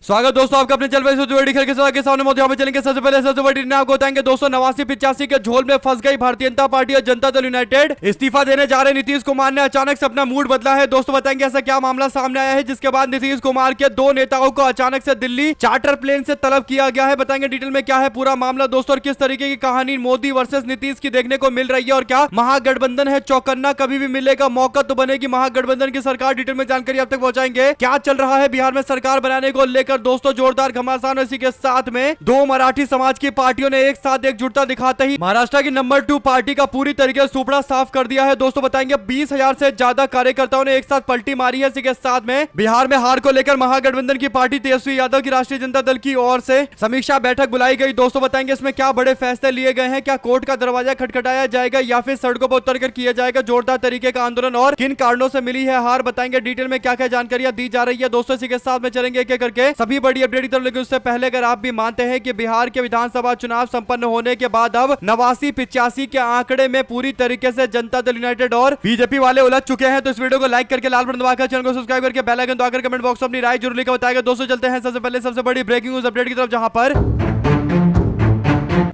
स्वागत दोस्तों आपका अपने चल के सामने मोदी में चलेंगे। सबसे पहले सबसे बड़ी आपको बताएंगे दोस्तों, 89-85 के झोल में फंस गई भारतीय जनता पार्टी और जनता दल यूनाइटेड। इस्तीफा देने जा रहे नीतीश कुमार ने अचानक से अपना मूड बदला है। दोस्तों बताएंगे ऐसा क्या मामला सामने आया है जिसके बाद नीतीश कुमार के दो नेताओं को अचानक से दिल्ली चार्टर प्लेन से तलब किया गया है। बताएंगे डिटेल में क्या है पूरा मामला दोस्तों, और किस तरीके की कहानी मोदी वर्सेस नीतीश की देखने को मिल रही है, और क्या महागठबंधन है चौकन्ना, कभी भी मिलेगा मौका तो बनेगी महागठबंधन की सरकार। डिटेल में जानकारी अब तक पहुंचाएंगे। क्या चल रहा है बिहार में सरकार बनाने को लेकर दोस्तों, जोरदार घमासान। इसी के साथ में दो मराठी समाज की पार्टियों ने एक साथ एकजुटता दिखाते ही महाराष्ट्र की नंबर 2 पार्टी का पूरी तरीके से सुपड़ा साफ कर दिया है। दोस्तों बताएंगे 20,000 से ज्यादा कार्यकर्ताओं ने एक साथ पलटी मारी है। इसी के साथ में बिहार में हार को लेकर महागठबंधन की पार्टी तेजस्वी यादव की राष्ट्रीय जनता दल की ओर से समीक्षा बैठक बुलाई गई। दोस्तों बताएंगे इसमें क्या बड़े फैसले लिए गए हैं, क्या कोर्ट का दरवाजा खटखटाया जाएगा या फिर सड़कों पर उतर कर किया जाएगा जोरदार तरीके का आंदोलन, और किन कारणों से मिली है हार। बताएंगे डिटेल में क्या क्या जानकारियां दी जा रही है दोस्तों। इसी के साथ में चलेंगे एक एक करके सभी बड़ी अपडेट की तरफ, लेकिन उससे पहले अगर आप भी मानते हैं कि बिहार के विधानसभा चुनाव संपन्न होने के बाद अब 89-85 के आंकड़े में पूरी तरीके से जनता दल यूनाइटेड और बीजेपी वाले उलझ चुके हैं, तो इस वीडियो को लाइक करके लाल बटन दबाकर चैनल को सब्सक्राइब करके बेल आइकन दबाकर कमेंट बॉक्स में अपनी राय जरूर लिखकर बताएगा। दोस्तों चलते हैं सबसे पहले सबसे बड़ी ब्रेकिंग न्यूज अपडेट की तरफ, जहां पर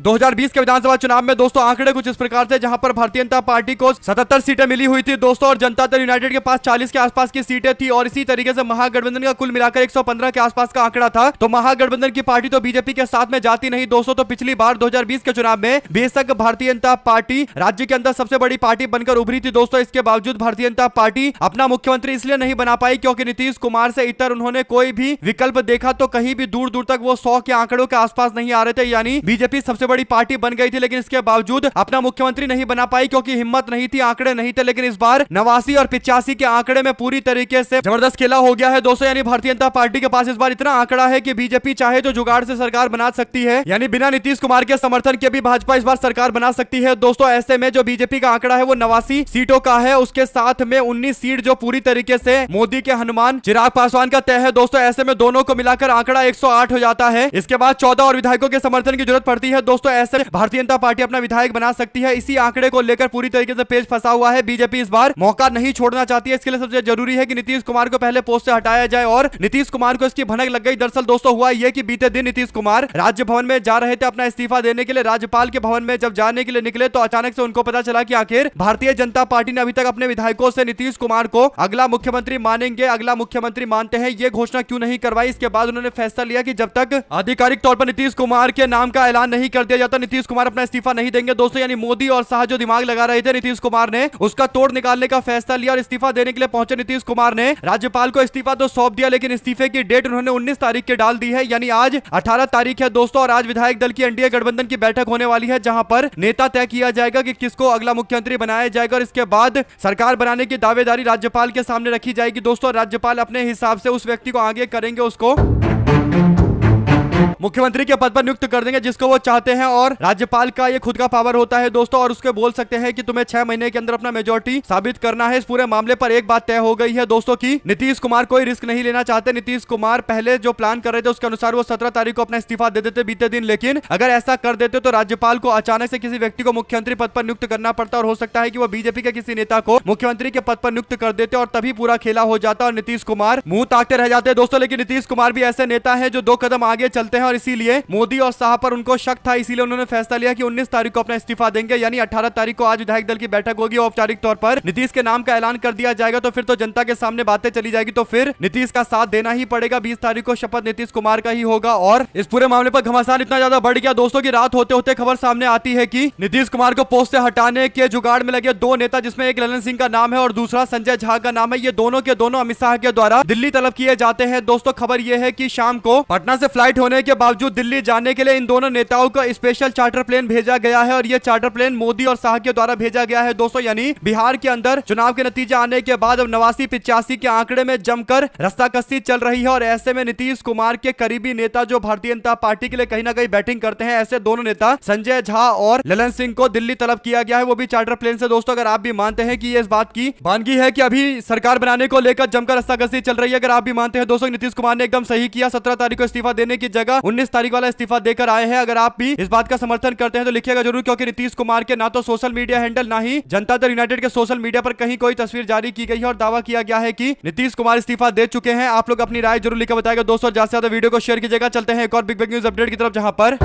2020 के विधानसभा चुनाव में दोस्तों आंकड़े कुछ इस प्रकार से, जहां पर भारतीय जनता पार्टी को 77 सीटें मिली हुई थी दोस्तों, और जनता दल यूनाइटेड के पास 40 के आसपास की सीटें थी, और इसी तरीके से महागठबंधन का कुल मिलाकर 115 के आसपास का आंकड़ा था। तो महागठबंधन की पार्टी तो बीजेपी के साथ में जाती नहीं दोस्तों। तो पिछली बार 2020 के चुनाव में बेशक भारतीय जनता पार्टी राज्य के अंदर सबसे बड़ी पार्टी बनकर उभरी थी दोस्तों, इसके बावजूद भारतीय जनता पार्टी अपना मुख्यमंत्री इसलिए नहीं बना पाई क्योंकि नीतीश कुमार से इतर उन्होंने कोई भी विकल्प देखा तो कहीं भी दूर दूर तक वो 100 के आंकड़ों के आसपास नहीं आ रहे थे। यानी बीजेपी सबसे बड़ी पार्टी बन गई थी, लेकिन इसके बावजूद अपना मुख्यमंत्री नहीं बना पाई क्योंकि हिम्मत नहीं थी, आंकड़े नहीं थे। लेकिन इस बार 89 और 85 के आंकड़े में पूरी तरीके से जबरदस्त खेला हो गया है दोस्तों। यानी भारतीय जनता पार्टी के पास इस बार इतना आंकड़ा है कि बीजेपी चाहे तो जुगाड़ से सरकार बना सकती है, यानी बिना नीतीश कुमार के समर्थन के भी भाजपा इस बार सरकार बना सकती है दोस्तों। ऐसे में जो बीजेपी का आंकड़ा है वो 89 सीटों का है, उसके साथ में 19 सीट जो पूरी तरीके से मोदी के हनुमान चिराग पासवान का तय है दोस्तों। ऐसे में दोनों को मिलाकर आंकड़ा 108 हो जाता है। इसके बाद 14 और विधायकों के समर्थन की जरूरत पड़ती है दोस्तों। ऐसे में भारतीय जनता पार्टी अपना विधायक बना सकती है। इसी आंकड़े को लेकर पूरी तरीके से पेज फंसा हुआ है। बीजेपी इस बार मौका नहीं छोड़ना चाहती है। इसके लिए सबसे जरूरी है कि नीतीश कुमार को पहले पोस्ट से हटाया जाए, और नीतीश कुमार को इसकी भनक लग गई। दरअसल दोस्तों हुआ यह कि बीते दिन नीतीश कुमार राज्य भवन में जा रहे थे अपना इस्तीफा देने के लिए। राज्यपाल के भवन में जब जाने के लिए निकले तो अचानक से उनको पता चला कि आखिर भारतीय जनता पार्टी ने अभी तक अपने विधायकों से नीतीश कुमार को अगला मुख्यमंत्री मानेंगे, अगला मुख्यमंत्री मानते हैं, ये घोषणा क्यों नहीं करवाई। इसके बाद उन्होंने फैसला लिया कि जब तक आधिकारिक तौर पर नीतीश कुमार के नाम का ऐलान नहीं कर दिया जाता, नीतीश कुमार अपना इस्तीफा नहीं देंगे दोस्तों। यानी मोदी और शाह जो दिमाग लगा रहे थे नीतीश कुमार ने, उसका तोड़ निकालने का फैसला लिया और इस्तीफा देने के लिए पहुंचे नीतीश कुमार ने। राज्यपाल को इस्तीफा तो सौंप दिया, लेकिन इस्तीफे की डेट उन्होंने 19 तारीख की डाल दी है, यानी आज 18 तारीख है दोस्तों। और आज विधायक दल की एनडीए गठबंधन की बैठक होने वाली है, जहां पर नेता तय किया जाएगा कि किसको अगला मुख्यमंत्री बनाया जाएगा, और इसके बाद सरकार बनाने की दावेदारी राज्यपाल के सामने रखी जाएगी दोस्तों। राज्यपाल अपने हिसाब से उस व्यक्ति को आगे करेंगे, उसको मुख्यमंत्री के पद पर नियुक्त कर देंगे जिसको वो चाहते हैं, और राज्यपाल का ये खुद का पावर होता है दोस्तों, और उसके बोल सकते हैं कि तुम्हें 6 महीने के अंदर अपना मेजोरिटी साबित करना है। इस पूरे मामले पर एक बात तय हो गई है दोस्तों की नीतीश कुमार कोई रिस्क नहीं लेना चाहते। नीतीश कुमार पहले जो प्लान कर रहे थे उसके अनुसार वो 17 तारीख को अपना इस्तीफा दे देते बीते दिन, लेकिन अगर ऐसा कर देते तो राज्यपाल को अचानक से किसी व्यक्ति को मुख्यमंत्री पद पर नियुक्त करना पड़ता, और हो सकता है कि वो बीजेपी के किसी नेता को मुख्यमंत्री के पद पर नियुक्त कर देते, और तभी पूरा खेला हो जाता और नीतीश कुमार मुंह ताकते रह जाते दोस्तों। लेकिन नीतीश कुमार भी ऐसे नेता है जो 2 कदम आगे चलते हैं, और इसीलिए मोदी और शाह पर उनको शक था, इसीलिए उन्होंने फैसला लिया कि 19 तारीख को अपना इस्तीफा देंगे। यानी 18 तारीख को आज विधायक दल की बैठक होगी, औपचारिक तौर पर नीतीश के नाम का ऐलान कर दिया जाएगा। तो फिर तो जनता के सामने बातें चली जाएगी, तो फिर नीतीश का साथ देना ही पड़ेगा। 20 तारीख को शपथ नीतीश कुमार का ही होगा। और इस पूरे मामले पर घमासान इतना ज्यादा बढ़ गया दोस्तों की रात होते होते खबर सामने आती है कि नीतीश कुमार को पोस्ट से हटाने के जुगाड़ में लगे 2 नेता, जिसमें एक ललन सिंह का नाम है और दूसरा संजय झा का नाम है। ये दोनों के दोनों अमित शाह के द्वारा दिल्ली तलब किए जाते हैं दोस्तों। खबर यह है कि शाम को पटना से फ्लाइट होने के बावजूद दिल्ली जाने के लिए इन दोनों नेताओं का स्पेशल चार्टर प्लेन भेजा गया है, और यह चार्टर प्लेन मोदी और शाह के द्वारा भेजा गया है दोस्तों। यानी बिहार के अंदर चुनाव के नतीजे आने के बाद अब 89-85 के आंकड़े में जमकर रस्साकसी चल रही है, और ऐसे में नीतीश कुमार के करीबी नेता जो भारतीय जनता पार्टी के लिए कहीं ना कहीं बैटिंग करते हैं, ऐसे दोनों नेता संजय झा और ललन सिंह को दिल्ली तलब किया गया है, वो भी चार्टर प्लेन से दोस्तों। अगर आप भी मानते हैं कि ये इस बात की वानगी है कि अभी सरकार बनाने को लेकर जमकर रस्साकसी चल रही है, अगर आप भी मानते हैं दोस्तों नीतीश कुमार ने एकदम सही किया, 17 तारीख को इस्तीफा देने की जगह 19 तारीख वाला इस्तीफा देकर आए हैं। अगर आप भी इस बात का समर्थन करते हैं तो लिखिएगा जरूर, क्योंकि नीतीश कुमार के ना तो सोशल मीडिया हैंडल ना ही जनता दल यूनाइटेड के सोशल मीडिया पर कहीं कोई तस्वीर जारी की गई है और दावा किया गया है कि नीतीश कुमार इस्तीफा दे चुके हैं। आप लोग अपनी राय जरूर लिखकर बताएगा दोस्तों, ज्यादा से ज्यादा वीडियो को शेयर कीजिएगा। चलते हैं एक और बिग न्यूज अपडेट की तरफ, जहां पर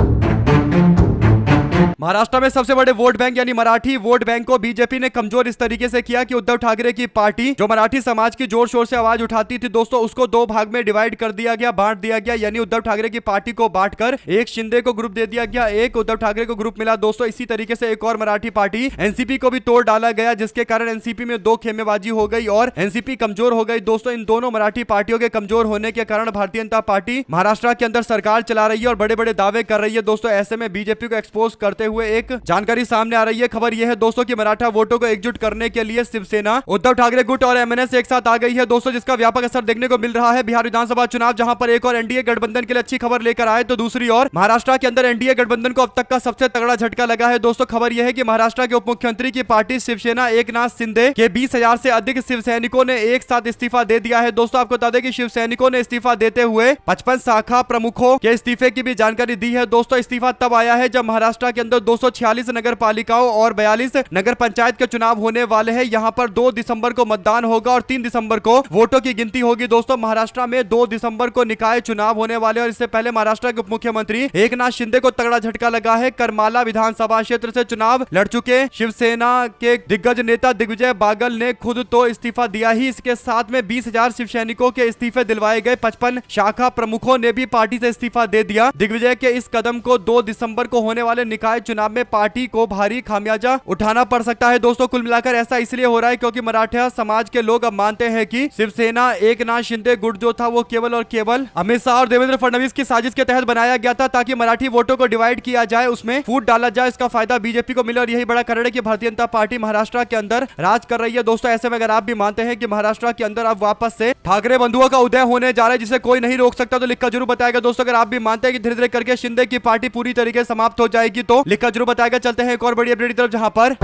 महाराष्ट्र में सबसे बड़े वोट बैंक यानी मराठी वोट बैंक को बीजेपी ने कमजोर इस तरीके से किया कि उद्धव ठाकरे की पार्टी जो मराठी समाज की जोर शोर से आवाज उठाती थी दोस्तों, उसको दो भाग में डिवाइड कर दिया गया, बांट दिया गया। यानी उद्धव ठाकरे की पार्टी को बांटकर एक शिंदे को ग्रुप दे दिया गया, एक उद्धव ठाकरे को ग्रुप मिला दोस्तों। इसी तरीके से एक और मराठी पार्टी एनसीपी को भी तोड़ डाला गया, जिसके कारण एनसीपी में दो खेमेबाजी हो गई और एनसीपी कमजोर हो गई दोस्तों। इन दोनों मराठी पार्टियों के कमजोर होने के कारण भारतीय जनता पार्टी महाराष्ट्र के अंदर सरकार चला रही है और बड़े बड़े दावे कर रही है दोस्तों। ऐसे में बीजेपी को एक्सपोज करते हुए एक जानकारी सामने आ रही है। खबर यह है दोस्तों कि मराठा वोटों को एकजुट करने के लिए शिवसेना, उद्धव ठाकरे गुट और एमएनएस एक साथ आ गई है दोस्तों, जिसका व्यापक असर देखने को मिल रहा है बिहार विधानसभा चुनाव, जहां पर एक और एनडीए गठबंधन के लिए अच्छी खबर लेकर आए तो दूसरी ओर महाराष्ट्र के अंदर एनडीए गठबंधन को अब तक का सबसे तगड़ा झटका लगा है दोस्तों। खबर यह है कि महाराष्ट्र के उप मुख्यमंत्री की पार्टी शिवसेना एकनाथ शिंदे के 20,000 से अधिक शिव सैनिकों ने एक साथ इस्तीफा दे दिया है दोस्तों। आपको बता दें कि शिव सैनिकों ने इस्तीफा देते हुए 55 शाखा प्रमुखों के इस्तीफे की भी जानकारी दी है दोस्तों। इस्तीफा तब आया है जब महाराष्ट्र के अंदर 246 नगर पालिकाओं और 42 नगर पंचायत के चुनाव होने वाले हैं। यहां पर 2 दिसंबर को मतदान होगा और 3 दिसंबर को वोटों की गिनती होगी दोस्तों। महाराष्ट्र में 2 दिसंबर को निकाय चुनाव होने वाले और इससे पहले महाराष्ट्र के उप मुख्यमंत्री एकनाथ शिंदे को तगड़ा झटका लगा है। करमाला विधानसभा क्षेत्र से चुनाव लड़ चुके शिवसेना के दिग्गज नेता दिग्विजय बागल ने खुद तो इस्तीफा दिया ही, इसके साथ में 20,000 शिव सैनिकों के इस्तीफे दिलवाए गए। 55 शाखा प्रमुखों ने भी पार्टी से इस्तीफा दे दिया। दिग्विजय के इस कदम को 2 दिसंबर को होने वाले निकाय चुनाव में पार्टी को भारी खामियाजा उठाना पड़ सकता है दोस्तों। कुल मिलाकर ऐसा इसलिए हो रहा है क्योंकि मराठा समाज के लोग अब मानते हैं कि शिवसेना एकनाथ शिंदे गुट जो था वो केवल और केवल अमित शाह और देवेंद्र फडणवीस की साजिश के तहत बनाया गया था, ताकि मराठी वोटों को डिवाइड किया जाए, उसमें फूट डाला जाए, इसका फायदा बीजेपी को मिले। और यही बड़ा कारण है कि भारतीय जनता पार्टी महाराष्ट्र के अंदर राज कर रही है दोस्तों। ऐसे में अगर आप भी मानते हैं कि महाराष्ट्र के अंदर अब वापस से ठाकरे बंधुओं का उदय होने जा रहा है जिसे कोई नहीं रोक सकता, तो लिखकर जरूर बताएगा दोस्तों। अगर आप भी मानते हैं कि धीरे धीरे करके शिंदे की पार्टी पूरी तरीके से समाप्त हो जाएगी तो लिखकर जरूर बताएगा। चलते हैं एक और बड़ी अपडेट की तरफ, जहां पर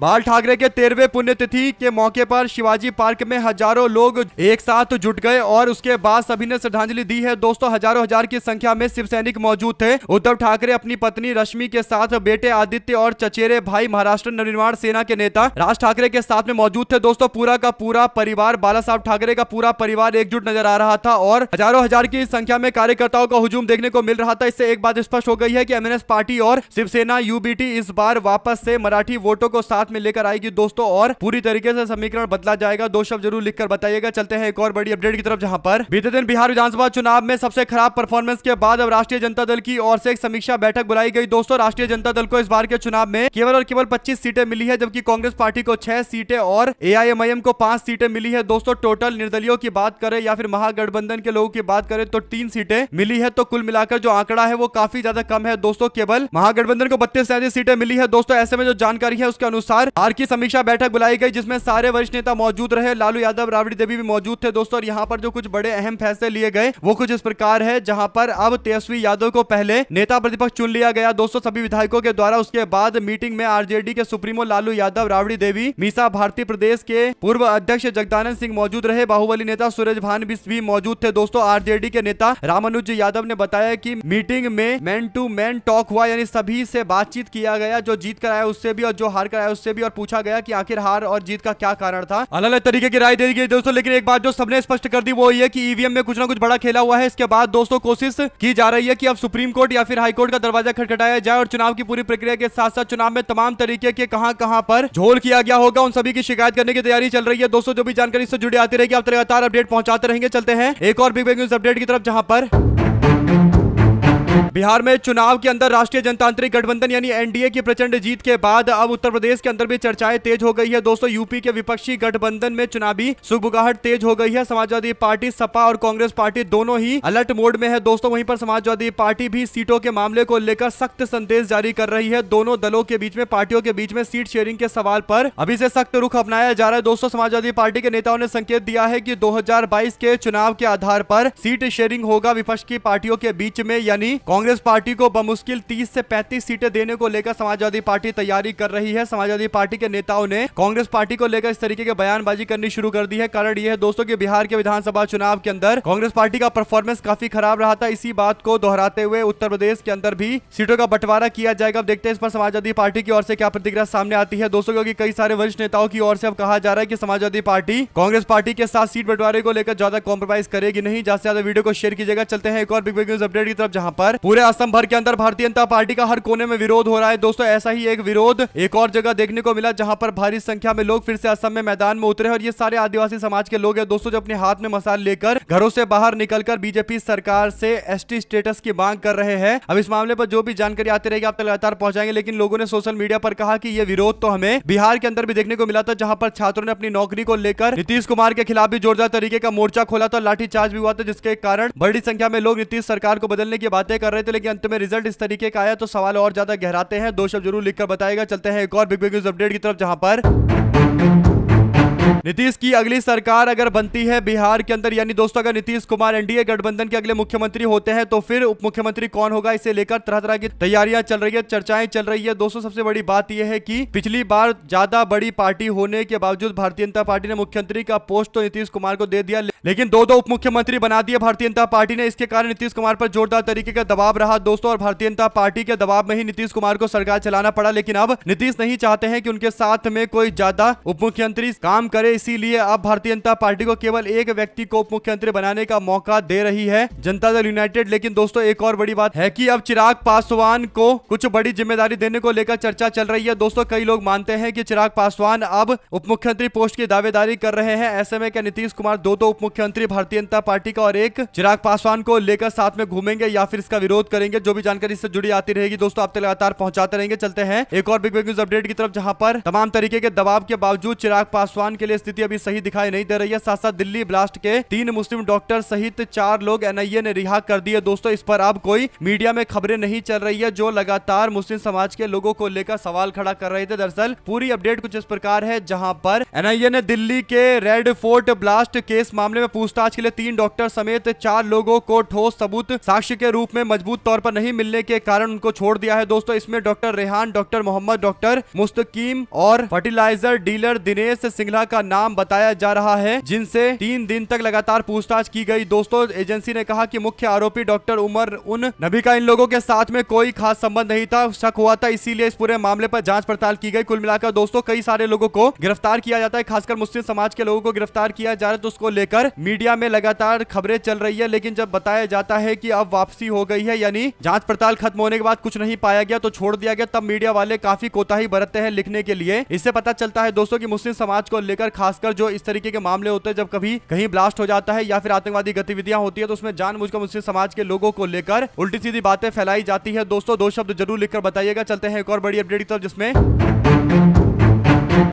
बाल ठाकरे के 13वें पुण्यतिथि के मौके पर शिवाजी पार्क में हजारों लोग एक साथ जुट गए और उसके बाद सभी ने श्रद्धांजलि दी है दोस्तों। हजारों हजार की संख्या में शिव सैनिक मौजूद थे। उद्धव ठाकरे अपनी पत्नी रश्मि के साथ बेटे आदित्य और चचेरे भाई महाराष्ट्र नवनिर्माण सेना के नेता राज ठाकरे के साथ में मौजूद थे दोस्तों। पूरा का पूरा परिवार, बाला साहब ठाकरे का पूरा परिवार एकजुट नजर आ रहा था और हजारों हजार की संख्या में कार्यकर्ताओं का हुजूम देखने को मिल रहा था। इससे एक बात स्पष्ट हो गई है कि एमएनएस पार्टी और शिवसेना यूबीटी इस बार वापस से मराठी वोटों को साथ में लेकर आएगी दोस्तों और पूरी तरीके से समीकरण बदला जाएगा। 2 शब्द जरूर लिखकर बताइएगा। चलते हैं एक और बड़ी अपडेट की तरफ, जहां पर बीते दिन बिहार विधानसभा चुनाव में सबसे खराब परफॉर्मेंस के बाद अब राष्ट्रीय जनता दल की ओर से एक समीक्षा बैठक बुलाई गई दोस्तों। राष्ट्रीय जनता दल को इस बार के चुनाव में केवल और केवल 25 सीटें मिली है, जबकि कांग्रेस पार्टी को 6 सीटें और एआईएमआईएम को 5 सीटें मिली है दोस्तों। टोटल निर्दलियों की बात करें या फिर महागठबंधन के लोगों की बात करें तो 3 सीटें मिली है। तो कुल मिलाकर जो आंकड़ा है वो काफी ज्यादा कम है दोस्तों। केवल महागठबंधन को 32-37 सीटें मिली है दोस्तों। ऐसे में जो जानकारी है उसके अनुसार हार की समीक्षा बैठक बुलाई गई, जिसमें सारे वरिष्ठ नेता मौजूद रहे। लालू यादव, राबड़ी देवी भी मौजूद थे दोस्तों। और यहाँ पर जो कुछ बड़े अहम फैसले लिए गए वो कुछ इस प्रकार है, जहां पर अब तेजस्वी यादव को पहले नेता प्रतिपक्ष चुन लिया गया दोस्तों सभी विधायकों के द्वारा। उसके बाद मीटिंग में आरजेडी के सुप्रीमो लालू यादव, राबड़ी देवी, मीसा भारती प्रदेश के पूर्व अध्यक्ष जगदानंद सिंह मौजूद रहे। बाहुबली नेता सूरज भान भी मौजूद थे दोस्तों। आरजेडी के नेता रामानुज यादव ने बताया कि मीटिंग में मैन टू मैन टॉक हुआ, यानी सभी से बातचीत किया गया, जो जीत कर आया उससे भी और जो हार कर आया उससे भी, और पूछा गया कि आखिर हार और जीत का क्या कारण था। अलग अलग तरीके की राय दी गई दोस्तों। लेकिन एक बात जो सबने स्पष्ट कर दी वो ये कि ईवीएम में कुछ ना कुछ बड़ा खेला हुआ है। इसके बाद दोस्तों कोशिश की जा रही है कि अब सुप्रीम कोर्ट या फिर हाई कोर्ट का दरवाजा खटखटाया जाए और चुनाव की पूरी प्रक्रिया के साथ साथ चुनाव में तमाम तरीके के कहां पर झोल किया गया होगा उन सभी की शिकायत करने की तैयारी चल रही है दोस्तों। जो भी जानकारी इससे जुड़ी आती रहेगी आप लगातार अपडेट पहुंचाते रहेंगे। चलते हैं एक और बिग न्यूज अपडेट की तरफ, जहां पर बिहार में चुनाव के अंदर राष्ट्रीय जनतांत्रिक गठबंधन यानी एनडीए की प्रचंड जीत के बाद अब उत्तर प्रदेश के अंदर भी चर्चाएं तेज हो गई है दोस्तों। यूपी के विपक्षी गठबंधन में चुनावी सुगबुगाहट तेज हो गई है। समाजवादी पार्टी, सपा और कांग्रेस पार्टी दोनों ही अलर्ट मोड में है दोस्तों। वहीं पर समाजवादी पार्टी भी सीटों के मामले को लेकर सख्त संदेश जारी कर रही है। दोनों दलों के बीच में, पार्टियों के बीच में सीट शेयरिंग के सवाल पर अभी से सख्त रुख अपनाया जा रहा है दोस्तों। समाजवादी पार्टी के नेताओं ने संकेत दिया है कि 2022 के चुनाव के आधार पर सीट शेयरिंग होगा विपक्ष की पार्टियों के बीच में, यानी कांग्रेस पार्टी को बमुश्किल 30 से 35 सीटें देने को लेकर समाजवादी पार्टी तैयारी कर रही है। समाजवादी पार्टी के नेताओं ने कांग्रेस पार्टी को लेकर इस तरीके के बयानबाजी करनी शुरू कर दी है। कारण यह है दोस्तों कि बिहार के विधानसभा चुनाव के अंदर कांग्रेस पार्टी का परफॉर्मेंस काफी खराब रहा था। इसी बात को दोहराते हुए उत्तर प्रदेश के अंदर भी सीटों का बंटवारा किया जाएगा। अब देखते हैं इस पर समाजवादी पार्टी की ओर से क्या प्रतिक्रिया सामने आती है दोस्तों, क्योंकि कई सारे वरिष्ठ नेताओं की ओर से अब कहा जा रहा है कि समाजवादी पार्टी कांग्रेस पार्टी के साथ सीट बंटवारे को लेकर ज्यादा कॉम्प्रोमाइज करेगी नहीं। ज्यादा से ज्यादा वीडियो को शेयर कीजिएगा। चलते हैं एक और बिग न्यूज अपडेट की तरफ, जहां पर पूरे असम भर के अंदर भारतीय जनता पार्टी का हर कोने में विरोध हो रहा है दोस्तों। ऐसा ही एक विरोध एक और जगह देखने को मिला, जहां पर भारी संख्या में लोग फिर से असम में मैदान में उतरे और ये सारे आदिवासी समाज के लोग हैं दोस्तों, जो अपने हाथ में मसाल लेकर घरों से बाहर निकलकर बीजेपी सरकार से एसटी स्टेटस की मांग कर रहे हैं। अब इस मामले पर जो भी जानकारी आती रहेगी आप तक लगातार पहुंचाएंगे, लेकिन लोगों ने सोशल मीडिया पर कहा कि यह विरोध तो हमें बिहार के अंदर भी देखने को मिला था, जहां पर छात्रों ने अपनी नौकरी को लेकर नीतीश कुमार के खिलाफ भी जोरदार तरीके का मोर्चा खोला था, लाठीचार्ज भी हुआ था, जिसके कारण बड़ी संख्या में लोग नीतीश सरकार को बदलने की बातें कर रहे थे। लेकिन अंत में रिजल्ट इस तरीके का आया तो सवाल और ज्यादा गहराते हैं। दो शब्द जरूर लिखकर बताएगा। चलते हैं एक और बिग न्यूज अपडेट की तरफ, जहां पर नीतीश की अगली सरकार अगर बनती है बिहार के अंदर, यानी दोस्तों अगर नीतीश कुमार एनडीए गठबंधन के अगले मुख्यमंत्री होते हैं तो फिर उप मुख्यमंत्री कौन होगा, इसे लेकर तरह तरह की तैयारियां चल रही है, चर्चाएं चल रही है दोस्तों। सबसे बड़ी बात यह है कि पिछली बार ज्यादा बड़ी पार्टी होने के बावजूद भारतीय जनता पार्टी ने मुख्यमंत्री का पोस्ट तो नीतीश कुमार को दे दिया, लेकिन दो उप मुख्यमंत्री बना दिए भारतीय जनता पार्टी ने। इसके कारण नीतीश कुमार पर जोरदार तरीके का दबाव रहा दोस्तों, और भारतीय जनता पार्टी के दबाव में ही नीतीश कुमार को सरकार चलाना पड़ा। लेकिन अब नीतीश नहीं चाहते हैं कि उनके साथ में कोई ज्यादा उप मुख्यमंत्री काम करे, इसीलिए अब भारतीय जनता पार्टी को केवल एक व्यक्ति को उप मुख्यमंत्री बनाने का मौका दे रही है जनता दल यूनाइटेड। लेकिन दोस्तों एक और बड़ी बात है कि अब चिराग पासवान को कुछ बड़ी जिम्मेदारी देने को लेकर चर्चा चल रही है दोस्तों। कई लोग मानते हैं कि चिराग पासवान अब उप मुख्यमंत्री पोस्ट की दावेदारी कर रहे हैं। ऐसे में क्या नीतीश कुमार दो उप मुख्यमंत्री भारतीय जनता पार्टी का और एक चिराग पासवान को लेकर साथ में घूमेंगे या फिर इसका विरोध करेंगे? जो भी जानकारी इससे जुड़ी आती रहेगी दोस्तों आप तक लगातार पहुंचाते रहेंगे। चलते हैं एक और बिग न्यूज अपडेट की तरफ, जहां पर तमाम तरीके के दबाव के बावजूद चिराग पासवान के लिए स्थिति अभी सही दिखाई नहीं दे रही है। साथ साथ दिल्ली ब्लास्ट के 3 मुस्लिम डॉक्टर सहित 4 लोग एनआईए ने रिहा कर दिए दोस्तों। इस पर अब कोई मीडिया में खबरें नहीं चल रही है, जो लगातार मुस्लिम समाज के लोगों को लेकर सवाल खड़ा कर रहे थे। दरअसल पूरी अपडेट कुछ इस प्रकार है, जहां पर एनआईए ने दिल्ली के रेड फोर्ट ब्लास्ट केस मामले में पूछताछ के लिए 3 डॉक्टर समेत 4 लोगों को ठोस सबूत साक्ष्य के रूप में मजबूत तौर पर नहीं मिलने के कारण उनको छोड़ दिया है दोस्तों। इसमें doctor Rehan, doctor Mohammad, doctor Mustaqeem और फर्टिलाइजर डीलर दिनेश सिंघला का नाम बताया जा रहा है, जिनसे 3 दिन तक लगातार पूछताछ की गई दोस्तों। एजेंसी ने कहा कि मुख्य आरोपी डॉक्टर उमर उन नबी का इन लोगों के साथ में कोई खास संबंध नहीं था, शक हुआ था, इसीलिए इस पूरे मामले पर जांच पड़ताल की गई। कुल मिलाकर दोस्तों कई सारे लोगों को गिरफ्तार किया जाता है, खासकर मुस्लिम समाज के लोगों को गिरफ्तार किया जा रहा है, तो उसको लेकर मीडिया में लगातार खबरें चल रही है। लेकिन जब बताया जाता है कि अब वापसी हो गई है, यानी जांच पड़ताल खत्म होने के बाद कुछ नहीं पाया गया तो छोड़ दिया गया, तब मीडिया वाले काफी कोताही बरतते हैं लिखने के लिए। इससे पता चलता है दोस्तों कि मुस्लिम समाज को लेकर खासकर जो इस तरीके के मामले होते हैं, जब कभी कहीं ब्लास्ट हो जाता है या फिर आतंकवादी गतिविधियां होती है, तो उसमें जानबूझकर मुस्लिम समाज के लोगों को लेकर उल्टी सीधी बातें फैलाई जाती है दोस्तों। 2 शब्द जरूर लिखकर बताइएगा। चलते हैं एक और बड़ी अपडेट की तरफ, जिसमें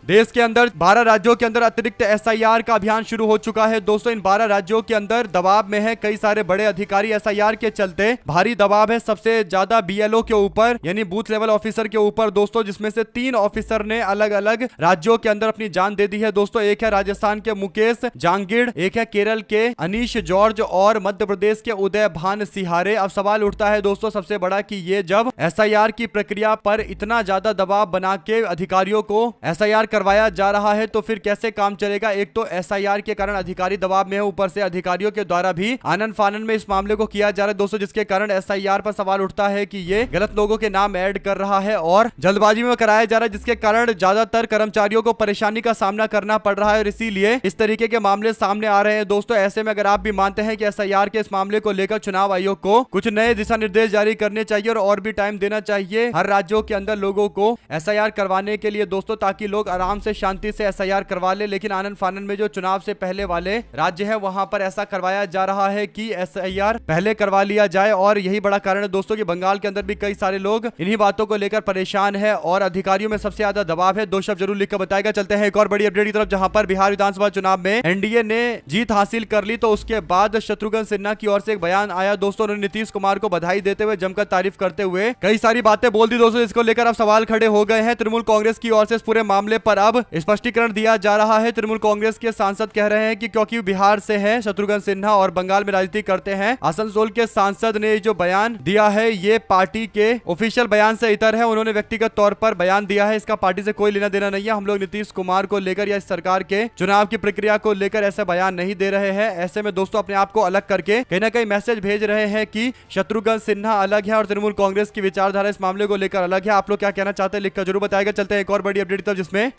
देश के अंदर 12 राज्यों के अंदर अतिरिक्त एसआईआर का अभियान शुरू हो चुका है दोस्तों। इन 12 राज्यों के अंदर दबाव में है कई सारे बड़े अधिकारी, एसआईआर के चलते भारी दबाव है सबसे ज्यादा बीएलओ के ऊपर, यानी बूथ लेवल ऑफिसर के ऊपर दोस्तों, जिसमें से 3 ऑफिसर ने अलग अलग राज्यों के अंदर अपनी जान दे दी है दोस्तों। एक है राजस्थान के मुकेश जांगिड़, एक है केरल के अनीश जॉर्ज और मध्य प्रदेश के उदय भान सिहारे। अब सवाल उठता है दोस्तों सबसे बड़ा कि ये जब एसआईआर की प्रक्रिया पर इतना ज्यादा दबाव बना के अधिकारियों को एसआईआर करवाया जा रहा है तो फिर कैसे काम चलेगा? एक तो एसआईआर के कारण अधिकारी दबाव में है, ऊपर से अधिकारियों के द्वारा भी आनन फानन में इस मामले को किया जा रहा है दोस्तों, जिसके कारण एसआईआर पर सवाल उठता है कि ये गलत लोगों के नाम ऐड कर रहा है और जल्दबाजी में कराया जा रहा है, जिसके कारण ज्यादातर कर्मचारियों को परेशानी का सामना करना पड़ रहा है और इसीलिए इस तरीके के मामले सामने आ रहे हैं दोस्तों। ऐसे में अगर आप भी मानते हैं कि एसआईआर के इस मामले को लेकर चुनाव आयोग को कुछ नए दिशा निर्देश जारी करने चाहिए और भी टाइम देना चाहिए हर राज्यों के अंदर लोगों को एसआईआर करवाने के लिए दोस्तों, ताकि लोग आराम से शांति से एसआईआर करवा ले। लेकिन आनन फानन में जो चुनाव से पहले वाले राज्य है वहां पर ऐसा करवाया जा रहा है कि एसआईआर पहले करवा लिया जाए, और यही बड़ा कारण है दोस्तों कि बंगाल के अंदर भी कई सारे लोग इन्हीं बातों को लेकर परेशान है और अधिकारियों में सबसे ज्यादा दबाव है। 2 शब्द जरूर लिखकर बताएगा। चलते हैं एक और बड़ी अपडेट की तरफ, जहां पर बिहार विधानसभा चुनाव में एनडीए ने जीत हासिल कर ली, तो उसके बाद शत्रुघ्न सिन्हा की ओर से एक बयान आया दोस्तों। उन्होंने नीतीश कुमार को बधाई देते हुए जमकर तारीफ करते हुए कई सारी बातें बोल दी दोस्तों, इसको लेकर अब सवाल खड़े हो गए हैं। तृणमूल कांग्रेस की ओर से इस पूरे मामले पर पर अब स्पष्टीकरण दिया जा रहा है। तृणमूल कांग्रेस के सांसद कह रहे हैं कि क्योंकि बिहार से हैं शत्रुघ्न सिन्हा और बंगाल में राजनीति करते हैं। आसनसोल के सांसद ने जो बयान दिया है ये पार्टी के ऑफिशियल बयान से इतर है। उन्होंने व्यक्तिगत तौर पर बयान दिया है, इसका पार्टी से कोई लेना देना नहीं है। हम लोग नीतीश कुमार को लेकर या इस सरकार के चुनाव की प्रक्रिया को लेकर ऐसा बयान नहीं दे रहे हैं। ऐसे में दोस्तों अपने आप को अलग करके कहीं ना कहीं मैसेज भेज रहे हैं कि शत्रुघ्न सिन्हा अलग है और तृणमूल कांग्रेस की विचारधारा इस मामले को लेकर अलग है। आप लोग क्या कहना चाहते हैं लिखकर जरूर बताएगा। चलते हैं एक और बड़ी अपडेट तक, जिसमें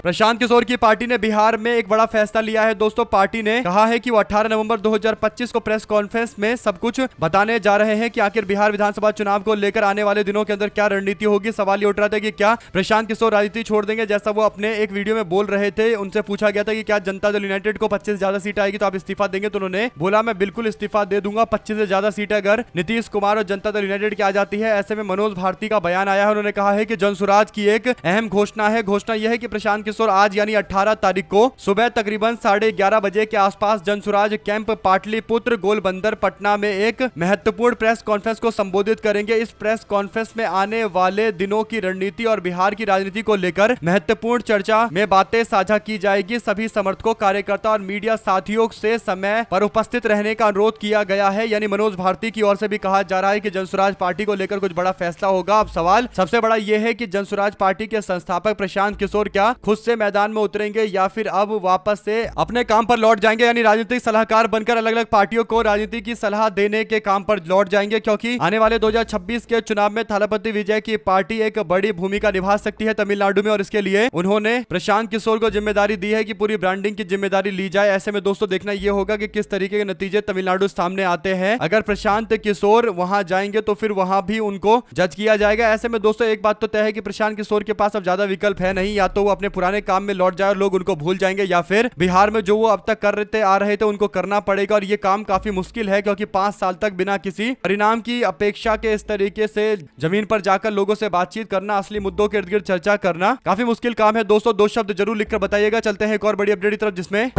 प्रशांत किशोर की पार्टी ने बिहार में एक बड़ा फैसला लिया है। दोस्तों पार्टी ने कहा है कि वो 18 नवंबर 2025 को प्रेस कॉन्फ्रेंस में सब कुछ बताने जा रहे हैं कि आखिर बिहार विधानसभा चुनाव को लेकर आने वाले दिनों के अंदर क्या रणनीति होगी। सवाल ये उठ रहा था कि क्या प्रशांत किशोर राजनीति छोड़ देंगे, जैसा वो अपने एक वीडियो में बोल रहे थे। उनसे पूछा गया था कि क्या जनता दल यूनाइटेड को 25 से ज्यादा सीट आएगी तो आप इस्तीफा देंगे, तो उन्होंने बोला मैं बिल्कुल इस्तीफा दे दूंगा। 25 से ज्यादा सीटें अगर नीतीश कुमार और जनता दल यूनाइटेड की आ जाती है। ऐसे में मनोज भारती का बयान आया है। उन्होंने कहा है कि जनसुराज की एक अहम घोषणा है। घोषणा यह है कि प्रशांत किशोर आज यानी 18 तारीख को सुबह तकरीबन 11:30 बजे के आसपास जनसुराज कैंप पाटलिपुत्र गोलबंदर पटना में एक महत्वपूर्ण प्रेस कॉन्फ्रेंस को संबोधित करेंगे। इस प्रेस कॉन्फ्रेंस में आने वाले दिनों की रणनीति और बिहार की राजनीति को लेकर महत्वपूर्ण चर्चा में बातें साझा की जाएगी। सभी समर्थकों, कार्यकर्ता और मीडिया साथियों से समय पर उपस्थित रहने का अनुरोध किया गया है। यानी मनोज भारती की ओर से भी कहा जा रहा है कि जनसुराज पार्टी को लेकर कुछ बड़ा फैसला होगा। अब सवाल सबसे बड़ा यह है कि जनसुराज पार्टी के संस्थापक प्रशांत किशोर क्या खुद से मैदान में उतरेंगे या फिर अब वापस से अपने काम पर लौट जाएंगे, यानी राजनीतिक सलाहकार बनकर अलग अलग पार्टियों को राजनीति की सलाह देने के काम पर लौट जाएंगे। क्योंकि आने वाले 2026 के चुनाव में थालापति विजय की पार्टी एक बड़ी भूमिका निभा सकती है तमिलनाडु में, और इसके लिए उन्होंने प्रशांत किशोर को जिम्मेदारी दी है कि पूरी ब्रांडिंग की जिम्मेदारी ली जाए। ऐसे में दोस्तों देखना यह होगा कि किस तरीके के नतीजे तमिलनाडु सामने आते हैं। अगर प्रशांत किशोर वहां जाएंगे तो फिर वहां भी उनको जज किया जाएगा। ऐसे में दोस्तों एक बात तो तय है कि प्रशांत किशोर के पास अब ज्यादा विकल्प है नहीं, या तो वो अपने पुराने काम में लौट जाए और लोग उनको भूल जाएंगे, या फिर बिहार में जो वो अब तक कर रहे थे उनको करना पड़ेगा। और ये काम काफी मुश्किल है क्योंकि 5 साल तक बिना किसी परिणाम की अपेक्षा के इस तरीके से जमीन पर जाकर लोगों से बातचीत करना, असली मुद्दों के इर्द गिर्द चर्चा करना काफी मुश्किल काम है। दोस्तों 2 शब्द जरूर लिखकर बताइएगा। चलते हैं एक और बड़ी अपडेट की तरफ, जिसमें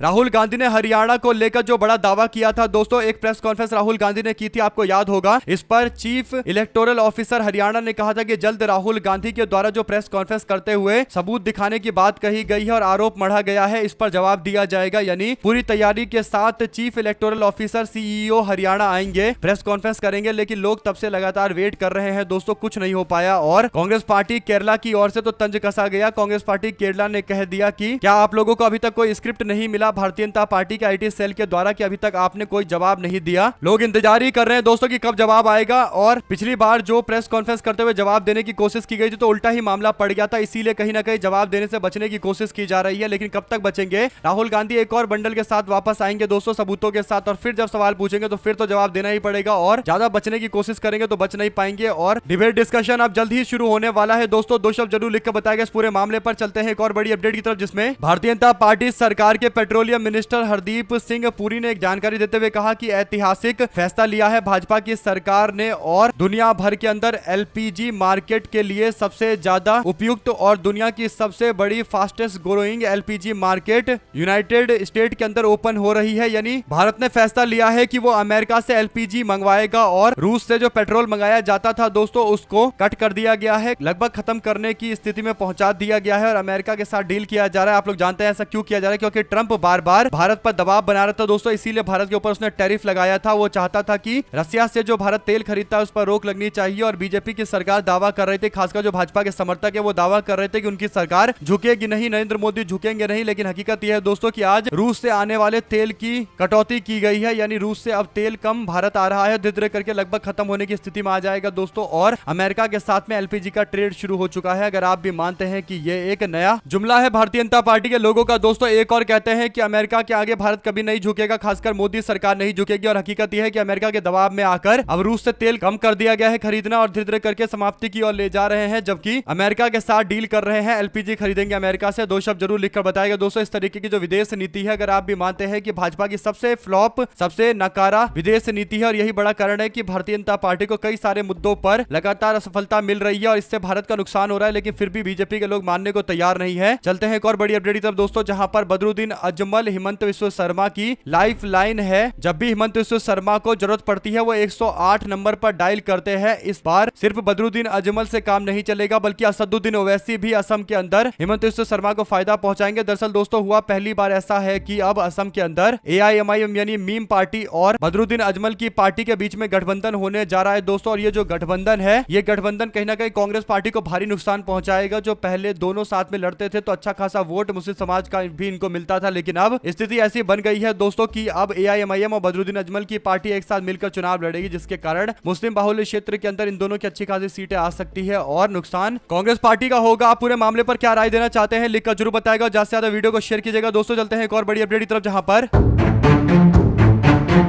राहुल गांधी ने हरियाणा को लेकर जो बड़ा दावा किया था। दोस्तों एक प्रेस कॉन्फ्रेंस राहुल गांधी ने की थी, आपको याद होगा। इस पर चीफ इलेक्टोरल ऑफिसर हरियाणा ने कहा था कि जल्द राहुल गांधी के द्वारा जो प्रेस कॉन्फ्रेंस करते हुए सबूत दिखाने की बात कही गई है और आरोप मढ़ा गया है, इस पर जवाब दिया जाएगा। यानी पूरी तैयारी के साथ chief electoral officer CEO Haryana आएंगे, प्रेस कॉन्फ्रेंस करेंगे, लेकिन लोग तब से लगातार वेट कर रहे हैं। दोस्तों कुछ नहीं हो पाया और कांग्रेस पार्टी केरला की ओर से तो तंज कसा गया। कांग्रेस पार्टी केरला ने कह दिया कि क्या आप लोगों को अभी तक कोई स्क्रिप्ट नहीं मिला भारतीय जनता पार्टी के आईटी सेल के द्वारा कि अभी तक आपने कोई जवाब नहीं दिया। लोग इंतजार ही कर रहे हैं दोस्तों कि कब जवाब आएगा। और पिछली बार जो प्रेस कॉन्फ्रेंस करते हुए जवाब देने की कोशिश की गई थी तो उल्टा ही मामला पड़ गया था, इसीलिए कहीं ना कहीं जवाब देने से बचने की कोशिश की जा रही है। लेकिन कब तक बचेंगे? राहुल गांधी एक और बंडल के साथ वापस आएंगे दोस्तों, सबूतों के साथ, और फिर जब सवाल पूछेंगे तो फिर तो जवाब देना ही पड़ेगा, और ज्यादा बचने की कोशिश करेंगे तो बच नहीं पाएंगे। और डिबेट डिस्कशन अब जल्द ही शुरू होने वाला है। दोस्तों 2 शब्द जरूर लिखकर बताएगा इस पूरे मामले पर। चलते हैं एक और बड़ी अपडेट की तरफ, जिसमें भारतीय जनता पार्टी सरकार के पेट्रोलियम मिनिस्टर हरदीप सिंह पुरी ने एक जानकारी देते हुए कहा कि ऐतिहासिक फैसला लिया है भाजपा की सरकार ने और दुनिया भर के अंदर एलपीजी मार्केट के लिए सबसे ज्यादा उपयुक्त और दुनिया की सबसे बड़ी fastest growing LPG market United state के अंदर ओपन हो रही है। यानी भारत ने फैसला लिया है कि वो अमेरिका से एलपीजी मंगवाएगा और रूस से जो पेट्रोल मंगाया जाता था दोस्तों उसको कट कर दिया गया है, लगभग खत्म करने की स्थिति में पहुंचा दिया गया है और अमेरिका के साथ डील किया जा रहा है। आप लोग जानते हैं ऐसा क्यों किया जा रहा है? क्योंकि ट्रंप बार बार भारत पर दबाव बना रहा था दोस्तों, इसीलिए भारत के ऊपर उसने टैरिफ लगाया था। वो चाहता था कि रसिया से जो भारत तेल खरीदता है उस पर रोक लगनी चाहिए। और बीजेपी की सरकार दावा कर रही थी, खासकर जो भाजपा के समर्थक है वो दावा कर रहे थे कि उनकी सरकार झुकेगी नहीं, नरेंद्र मोदी झुकेंगे नहीं। लेकिन हकीकत यह है दोस्तों कि आज रूस से आने वाले तेल की कटौती की गई है, यानी रूस से अब तेल कम भारत आ रहा है, धीरे धीरे करके लगभग खत्म होने की स्थिति में आ जाएगा दोस्तों। और अमेरिका के साथ में एलपीजी का ट्रेड शुरू हो चुका है। अगर आप भी मानते हैं कि ये एक नया जुमला है भारतीय जनता पार्टी के लोगों का दोस्तों, एक और कहते हैं कि अमेरिका के आगे भारत कभी नहीं झुकेगा, खासकर मोदी सरकार नहीं झुकेगी। और हकीकत यह है कि अमेरिका के दबाव में आकर अब रूस से तेल कम कर दिया गया है खरीदना और धीरे धीरे करके समाप्ति की ओर ले जा रहे हैं, जबकि अमेरिका के साथ डील कर रहे हैं, एलपीजी खरीदेंगे अमेरिका से। 2 शब्द जरूर लिखकर बताएगा दोस्तों इस तरीके की जो विदेश नीति है, अगर आप भी मानते हैं कि भाजपा की सबसे फ्लॉप, सबसे नकारा विदेश नीति है और यही बड़ा कारण है कि भारतीय जनता पार्टी को कई सारे मुद्दों पर लगातार असफलता मिल रही है और इससे भारत का नुकसान हो रहा है, लेकिन फिर भी बीजेपी के लोग मानने को तैयार नहीं है। चलते हैं एक और बड़ी अपडेट की तरफ दोस्तों, जहां पर बदरुद्दीन अजमल हिमंत विश्व शर्मा की लाइफ लाइन है। जब भी हिमंत विश्व शर्मा को जरूरत पड़ती है वो 108 नंबर पर डायल करते हैं। इस बार सिर्फ बदरुद्दीन अजमल से काम नहीं चलेगा बल्कि असदुद्दीन ओवैसी भी असम के अंदर हिमंत विश्व शर्मा को फायदा पहुंचाएंगे। दरअसल दोस्तों हुआ पहली बार ऐसा है कि अब असम के अंदर AIMIM यानी मीम पार्टी और बदरुद्दीन अजमल की पार्टी के बीच में गठबंधन होने जा रहा है दोस्तों। और ये जो गठबंधन है ये गठबंधन कहीं ना कहीं कांग्रेस पार्टी को भारी नुकसान पहुंचाएगा। जो पहले दोनों साथ में लड़ते थे तो अच्छा खासा वोट मुस्लिम समाज का भी इनको मिलता था, लेकिन अब स्थिति ऐसी बन गई है दोस्तों कि अब AIMIM और बदरुद्दीन अजमल की पार्टी एक साथ मिलकर चुनाव लड़ेगी, जिसके कारण मुस्लिम बाहुल्य क्षेत्र के अंदर इन दोनों की अच्छी खासी सीटें आ सकती है और नुकसान कांग्रेस पार्टी का होगा। आप पूरे मामले पर क्या राय देना चाहते हैं लिखकर जरूर बताएगा। ज्यादा से ज्यादा वीडियो को शेयर कीजिएगा दोस्तों। चलते हैं एक और बड़ी अपडेट की तरफ, जहां पर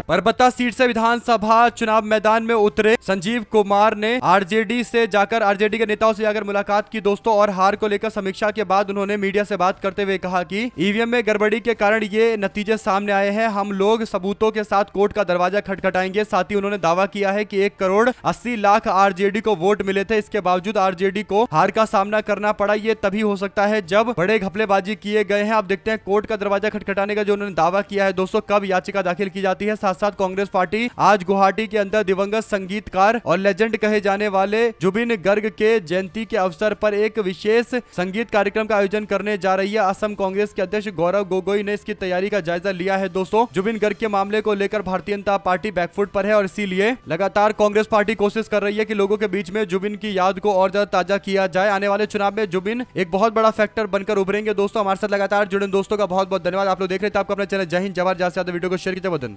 परबत्ता सीट से विधानसभा चुनाव मैदान में उतरे संजीव कुमार ने आरजेडी के नेताओं से जाकर मुलाकात की दोस्तों। और हार को लेकर समीक्षा के बाद उन्होंने मीडिया से बात करते हुए कहा कि ईवीएम में गड़बड़ी के कारण ये नतीजे सामने आए हैं। हम लोग सबूतों के साथ कोर्ट का दरवाजा खटखटाएंगे। साथ ही उन्होंने दावा किया है कि 1,80,00,000 आरजेडी को वोट मिले थे। इसके बावजूद आरजेडी को हार का सामना करना पड़ा। ये तभी हो सकता है जब बड़े घपलेबाजी किए गए हैं। अब देखते हैं कोर्ट का दरवाजा खटखटाने का जो उन्होंने दावा किया है दोस्तों कब याचिका दाखिल की जाती है। साथ साथ कांग्रेस पार्टी आज गुवाहाटी के अंदर दिवंगत संगीतकार और लेजेंड कहे जाने वाले जुबिन गर्ग के जयंती के अवसर पर एक विशेष संगीत कार्यक्रम का आयोजन करने जा रही है। असम कांग्रेस के अध्यक्ष गौरव गोगोई ने इसकी तैयारी का जायजा लिया है दोस्तों। जुबिन गर्ग के मामले को लेकर भारतीय जनता पार्टी बैकफुट पर है और इसीलिए लगातार कांग्रेस पार्टी कोशिश कर रही है कि लोगों के बीच में जुबिन की याद को और ज्यादा ताजा किया जाए। आने वाले चुनाव में जुबिन एक बहुत बड़ा फैक्टर बनकर उभरेंगे दोस्तों। हमारे साथ लगातार जुड़े दोस्तों का बहुत बहुत धन्यवाद। आप लोग देख रहे थे आपको अपना चैनल जय हिंद जवाहर। ज्यादा से ज्यादा वीडियो को शेयर कीजिए।